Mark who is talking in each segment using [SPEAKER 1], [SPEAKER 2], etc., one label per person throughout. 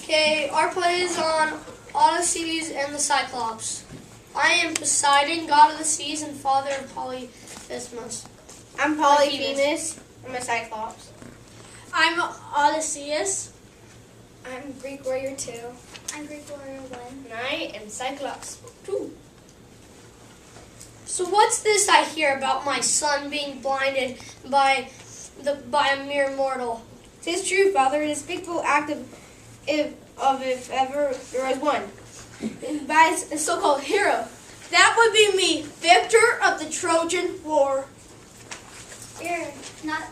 [SPEAKER 1] Okay, our play is on Odysseus and the Cyclops. I am Poseidon, god of the seas and father of Polyphemus.
[SPEAKER 2] I'm Polyphemus. I'm a Cyclops.
[SPEAKER 3] I'm Odysseus.
[SPEAKER 4] I'm Greek Warrior 2.
[SPEAKER 5] I'm Greek Warrior 1.
[SPEAKER 2] And I am Cyclops 2.
[SPEAKER 1] So what's this I hear about my son being blinded by a mere mortal?
[SPEAKER 2] 'Tis true, Father. It is a faithful act if ever there was one. And by a so-called hero.
[SPEAKER 3] That would be me, victor of the Trojan War.
[SPEAKER 5] You're not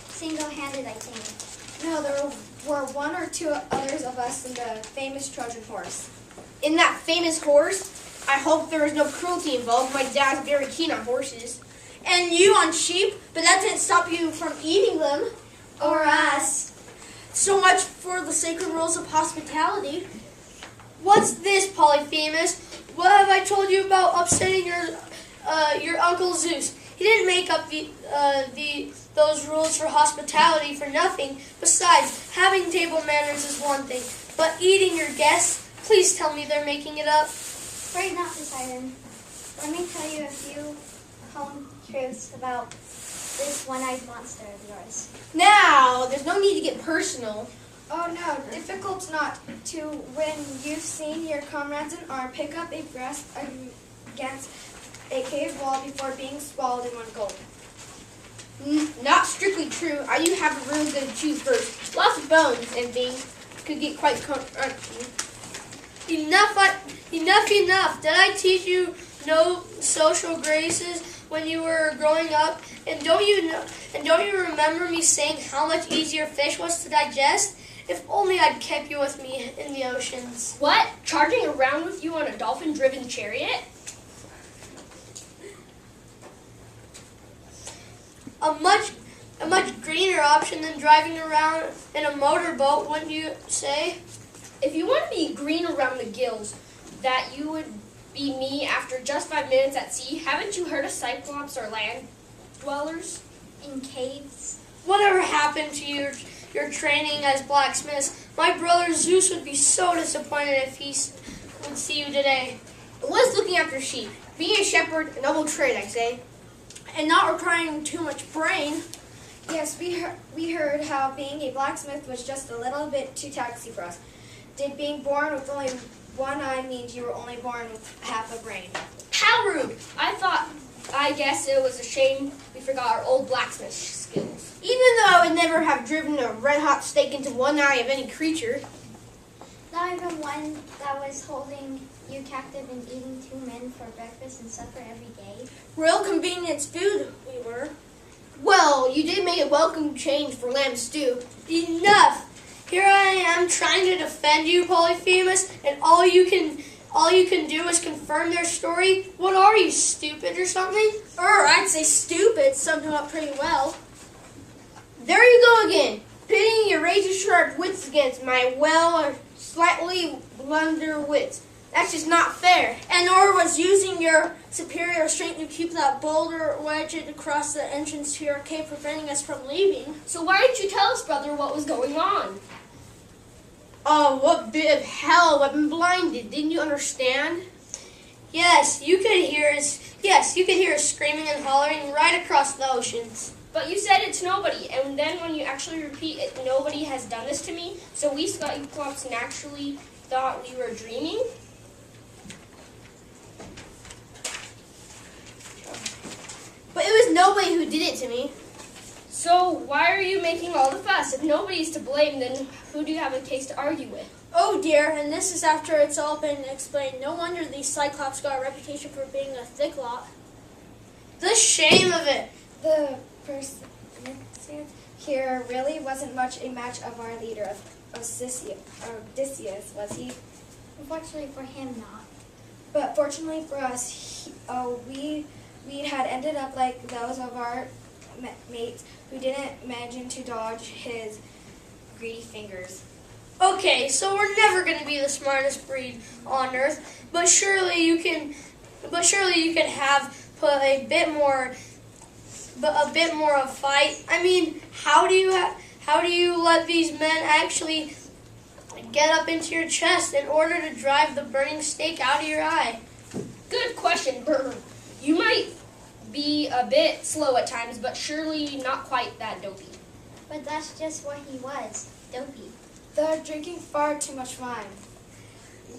[SPEAKER 5] single-handed, I think.
[SPEAKER 4] No, there were one or two others of us in the famous Trojan horse.
[SPEAKER 2] In that famous horse, I hope there was no cruelty involved. My dad's very keen on horses.
[SPEAKER 3] And you on sheep, but that didn't stop you from eating them.
[SPEAKER 5] Or us.
[SPEAKER 3] So much for the sacred rules of hospitality.
[SPEAKER 1] What's this, Polyphemus? What have I told you about upsetting your uncle Zeus? He didn't make up those rules for hospitality for nothing. Besides, having table manners is one thing, but eating your guests, please tell me they're making it up.
[SPEAKER 5] Afraid not, Poseidon. Let me tell you a few home truths about this one-eyed monster of yours.
[SPEAKER 2] Now, there's no need to get personal.
[SPEAKER 4] Oh no, difficult not to when you've seen your comrades in arm pick up a breast against a cave wall before being swallowed in one gulp.
[SPEAKER 2] Not strictly true. I do have a real good cheese first. Lots of bones and things could get quite crunchy.
[SPEAKER 1] Enough. Did I teach you no social graces when you were growing up? And don't you remember me saying how much easier fish was to digest? If only I'd kept you with me in the oceans.
[SPEAKER 2] What? Charging around with you on a dolphin-driven chariot?
[SPEAKER 1] A much greener option than driving around in a motorboat, wouldn't you say?
[SPEAKER 2] If you want to be green around the gills, that you would be me after just 5 minutes at sea. Haven't you heard of Cyclops or land dwellers?
[SPEAKER 5] In caves.
[SPEAKER 1] Whatever happened to your training as blacksmiths? My brother Zeus would be so disappointed if he would see you today.
[SPEAKER 2] Was looking after sheep. Being a shepherd, a noble trade, I say.
[SPEAKER 3] And not requiring too much brain.
[SPEAKER 4] Yes, we heard how being a blacksmith was just a little bit too taxy for us. Did being born with only one eye mean you were only born with half a brain?
[SPEAKER 2] How rude! I guess it was a shame we forgot our old blacksmith skills. Even though I would never have driven a red-hot stake into one eye of any creature.
[SPEAKER 5] Not even one that was holding you captive and eating 2 men for breakfast and supper every day.
[SPEAKER 3] Real convenience food we were.
[SPEAKER 2] Well, you did make a welcome change for lamb stew.
[SPEAKER 1] Enough! Here I am trying to defend you, Polyphemus, and all you can do is confirm their story? What are you, stupid or something?
[SPEAKER 3] I'd say stupid summed him up pretty well.
[SPEAKER 2] There you go again, pitting your razor-sharp wits against my slightly blunder wits. That's just not fair.
[SPEAKER 3] And nor was using your superior strength to keep that boulder wedged across the entrance to your cave preventing us from leaving.
[SPEAKER 2] So why didn't you tell us, brother, what was going on? Oh, what bit of hell! I've been blinded. Didn't you understand?
[SPEAKER 1] Yes, you could hear us screaming and hollering right across the oceans.
[SPEAKER 2] But you said it to nobody, and then when you actually repeat it, nobody has done this to me, so we Cyclops naturally thought we were dreaming? But it was nobody who did it to me. So why are you making all the fuss? If nobody's to blame, then who do you have a case to argue with?
[SPEAKER 3] Oh dear, and this is after it's all been explained. No wonder these Cyclops got a reputation for being a thick lot.
[SPEAKER 1] The shame of it!
[SPEAKER 4] The person here really wasn't much a match of our leader, Odysseus, was he?
[SPEAKER 5] Unfortunately for him, not.
[SPEAKER 4] But fortunately for us, we had ended up like those of our mates who didn't imagine to dodge his greedy fingers.
[SPEAKER 1] Okay, so we're never going to be the smartest breed on Earth, but surely you can have put a bit more of fight. I mean, how do you let these men actually get up into your chest in order to drive the burning stake out of your eye?
[SPEAKER 2] Good question, Burr. You might be a bit slow at times, but surely not quite that dopey.
[SPEAKER 5] But that's just what he was, dopey.
[SPEAKER 4] They're drinking far too much wine.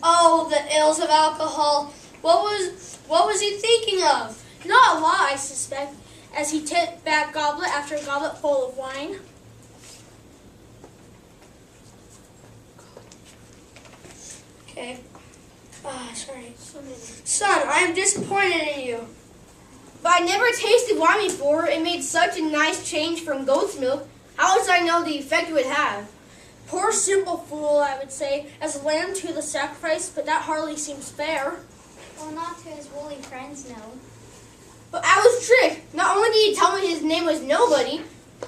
[SPEAKER 1] Oh, the ills of alcohol. What was he thinking of?
[SPEAKER 3] Not a lot, I suspect, as he tipped back goblet after goblet full of wine.
[SPEAKER 1] Okay. Sorry. Son, I am disappointed in you.
[SPEAKER 2] But I never tasted wine before. It made such a nice change from goat's milk. How would I know the effect it would have?
[SPEAKER 3] Poor simple fool, I would say, as a lamb to the sacrifice, but that hardly seems fair.
[SPEAKER 5] Well, not to his woolly friends, no.
[SPEAKER 2] But I was tricked. Not only did he tell me his name was Nobody,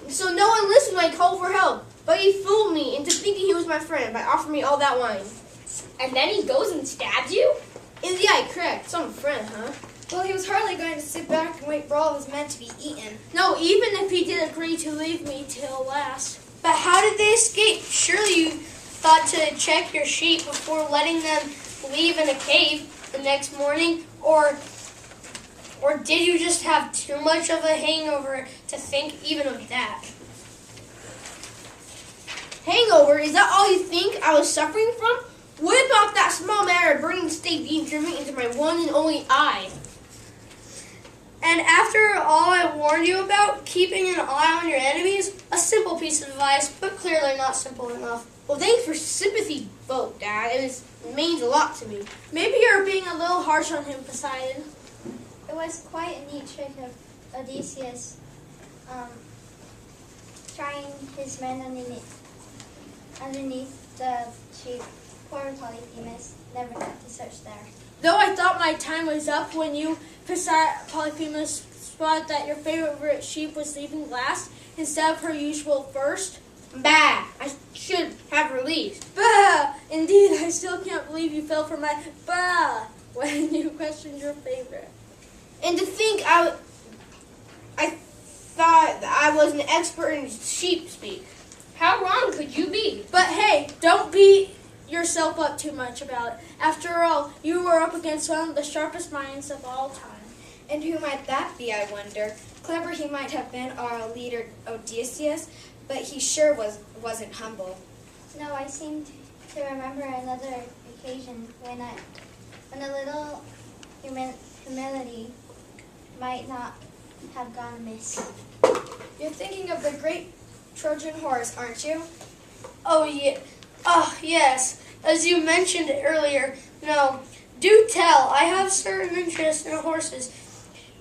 [SPEAKER 2] so no one listened when I called for help, but he fooled me into thinking he was my friend by offering me all that wine. And then he goes and stabs you? Yeah, correct. Some friend, huh?
[SPEAKER 4] Well, he was hardly going to sit back and wait for all of his men to be eaten.
[SPEAKER 3] No, even if he did agree to leave me till last.
[SPEAKER 1] But how did they escape? Surely you thought to check your sheep before letting them leave in a cave the next morning? Or did you just have too much of a hangover to think even of that?
[SPEAKER 2] Hangover? Is that all you think I was suffering from? What about that small matter of burning steak being driven into my one and only eye?
[SPEAKER 1] And after all I warned you about, keeping an eye on your enemies, a simple piece of advice, but clearly not simple enough.
[SPEAKER 2] Well, thanks for sympathy vote, Dad. It means a lot to me.
[SPEAKER 3] Maybe you're being a little harsh on him, Poseidon.
[SPEAKER 5] It was quite a neat trick of Odysseus trying his men underneath the sheep. Poor Polyphemus never got to search there.
[SPEAKER 3] Though I thought my time was up when you, Polyphemus, spotted that your favorite sheep was leaving last instead of her usual first.
[SPEAKER 2] Bah! I should have released.
[SPEAKER 3] Bah! Indeed, I still can't believe you fell for my bah when you questioned your favorite.
[SPEAKER 2] And to think I thought that I was an expert in sheep speak. How wrong could you be?
[SPEAKER 3] But hey, don't beat yourself up too much about it. After all, you were up against one of the sharpest minds of all time.
[SPEAKER 4] And who might that be, I wonder? Clever he might have been, our leader Odysseus, but he sure wasn't humble.
[SPEAKER 5] No, I seem to remember another occasion when a little humility might not have gone amiss.
[SPEAKER 4] You're thinking of the great Trojan horse, aren't you?
[SPEAKER 1] Oh, yeah. Oh, yes. As you mentioned earlier, no. Do tell. I have certain interest in horses,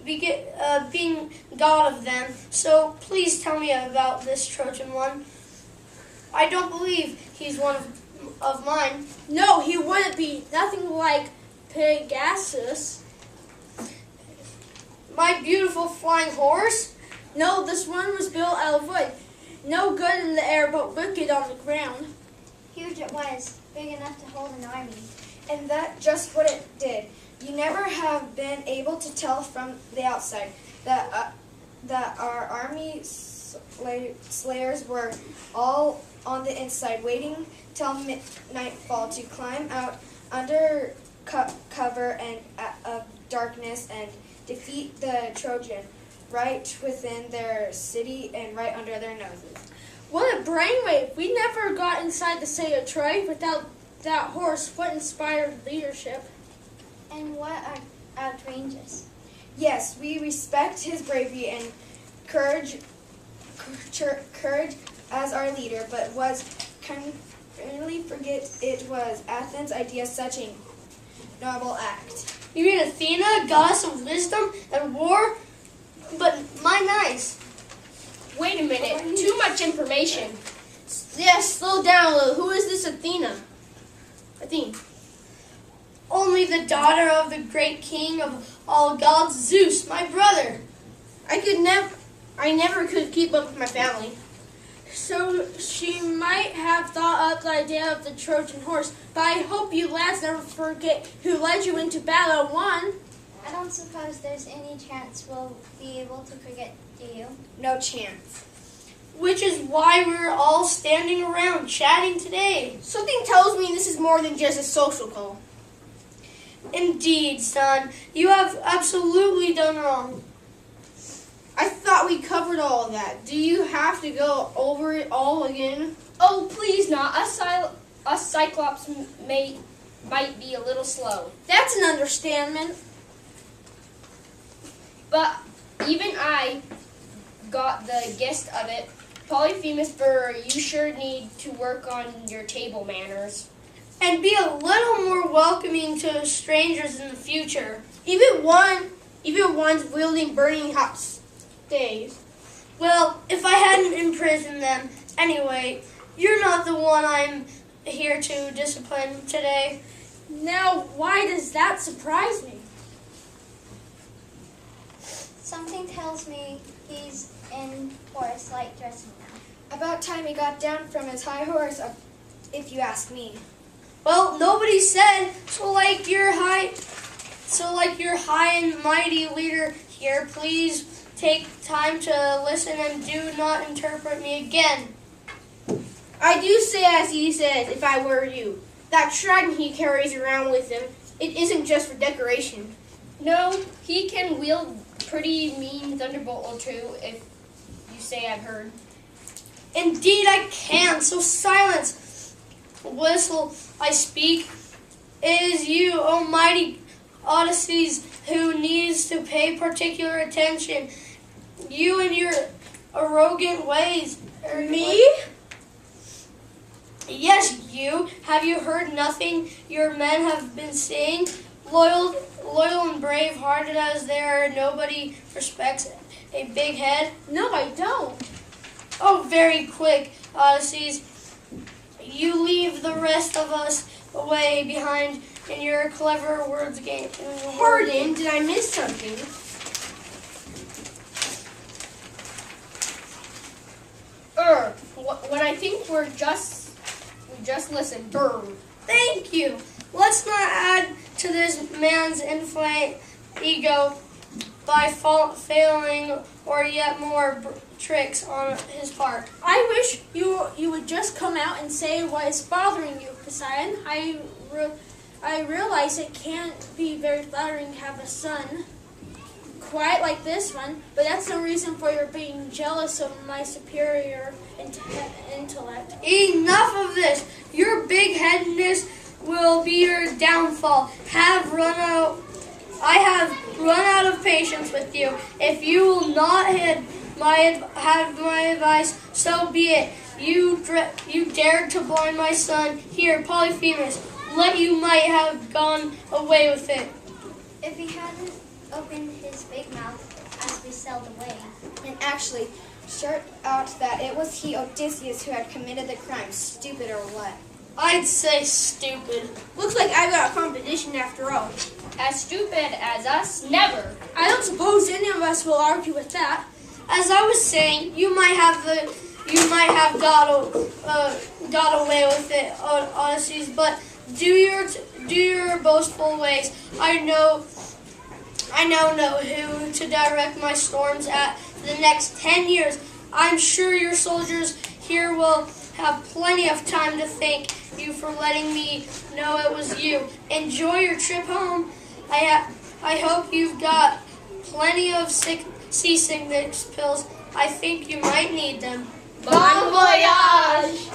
[SPEAKER 1] being god of them. So please tell me about this Trojan one. I don't believe he's one of mine.
[SPEAKER 3] No, he wouldn't be. Nothing like Pegasus.
[SPEAKER 1] My beautiful flying horse?
[SPEAKER 3] No, this one was built out of wood. No good in the air, but wicked on the ground.
[SPEAKER 5] Huge it was, big enough to hold an army.
[SPEAKER 4] And that's just what it did. You never have been able to tell from the outside that our army slayers were all on the inside, waiting till nightfall to climb out under cover and of darkness and defeat the Trojan right within their city and right under their noses.
[SPEAKER 3] What a brainwave! We never got inside the city of Troy without that horse. What inspired leadership?
[SPEAKER 5] And what outrageous.
[SPEAKER 4] Yes, we respect his bravery and courage as our leader, but kindly forget it was Athens' idea such a noble act.
[SPEAKER 1] You mean Athena, goddess of wisdom and war? But my nice.
[SPEAKER 2] Wait a minute. Too much information. Yes, slow down a little. Who is this Athena? Athene.
[SPEAKER 1] Only the daughter of the great king of all gods, Zeus, my brother.
[SPEAKER 2] I never could keep up with my family.
[SPEAKER 3] So she might have thought up the idea of the Trojan horse, but I hope you lads never forget who led you into battle and won.
[SPEAKER 5] I don't suppose there's any chance we'll be able to forget, do you?
[SPEAKER 4] No chance.
[SPEAKER 1] which is why we're all standing around chatting today.
[SPEAKER 2] Something tells me this is more than just a social call.
[SPEAKER 1] Indeed, son, you have absolutely done wrong.
[SPEAKER 2] I thought we covered all of that. Do you have to go over it all again?
[SPEAKER 6] Oh, please not. Us Cyclops might be a little slow.
[SPEAKER 3] That's an understatement.
[SPEAKER 6] But even I got the gist of it. Polyphemus Burr, you sure need to work on your table manners.
[SPEAKER 1] And be a little more welcoming to strangers in the future.
[SPEAKER 2] Even ones wielding burning hot staves.
[SPEAKER 1] Well, if I hadn't imprisoned them. Anyway, you're not the one I'm here to discipline today.
[SPEAKER 3] Now, why does that surprise me?
[SPEAKER 5] Something tells me he's in for a slight dressing now.
[SPEAKER 4] About time he got down from his high horse, if you ask me.
[SPEAKER 1] Well, nobody said, so like your high and mighty leader here, please take time to listen and do not interpret me again.
[SPEAKER 2] I do say as he says, if I were you. That trident he carries around with him, it isn't just for decoration.
[SPEAKER 6] No, he can wield pretty mean thunderbolt or two, if you say I've heard.
[SPEAKER 1] Indeed I can, so silence. Whistle, I speak. It is you, O mighty Odysseus, who needs to pay particular attention. You and your arrogant ways.
[SPEAKER 2] Me?
[SPEAKER 1] Yes, you. Have you heard nothing your men have been saying? Loyal and brave-hearted as they are, nobody respects a big head.
[SPEAKER 3] No, I don't.
[SPEAKER 1] Oh, very quick, Odysseus. You leave the rest of us away behind in your clever words game.
[SPEAKER 2] Pardon, did I miss something?
[SPEAKER 6] When I think we just listen.
[SPEAKER 1] Thank you. Let's not add to this man's inflamed ego by failing or yet more tricks on his part.
[SPEAKER 3] I wish you would just come out and say what is bothering you, Poseidon. I realize it can't be very flattering to have a son quite like this one, but that's no reason for your being jealous of my superior intellect.
[SPEAKER 1] Enough of this. Your big-headedness will be your downfall. I have run out of patience with you. If you will not have my advice, so be it. You dared to blind my son. Here, Polyphemus, you might have gone away with it.
[SPEAKER 5] If he hadn't opened his big mouth as we sailed away.
[SPEAKER 4] And actually, short out that it was he, Odysseus, who had committed the crime. Stupid or what?
[SPEAKER 1] I'd say stupid.
[SPEAKER 2] Looks like I got a competition after all.
[SPEAKER 6] As stupid as us, never.
[SPEAKER 3] I don't suppose any of us will argue with that.
[SPEAKER 1] As I was saying, you might have got away with it, Odysseus, but do your boastful ways. I now know who to direct my storms at for the next 10 years. I'm sure your soldiers here will have plenty of time to thank you for letting me know it was you. Enjoy your trip home. I hope you've got plenty of seasickness pills. I think you might need them.
[SPEAKER 6] Bon voyage!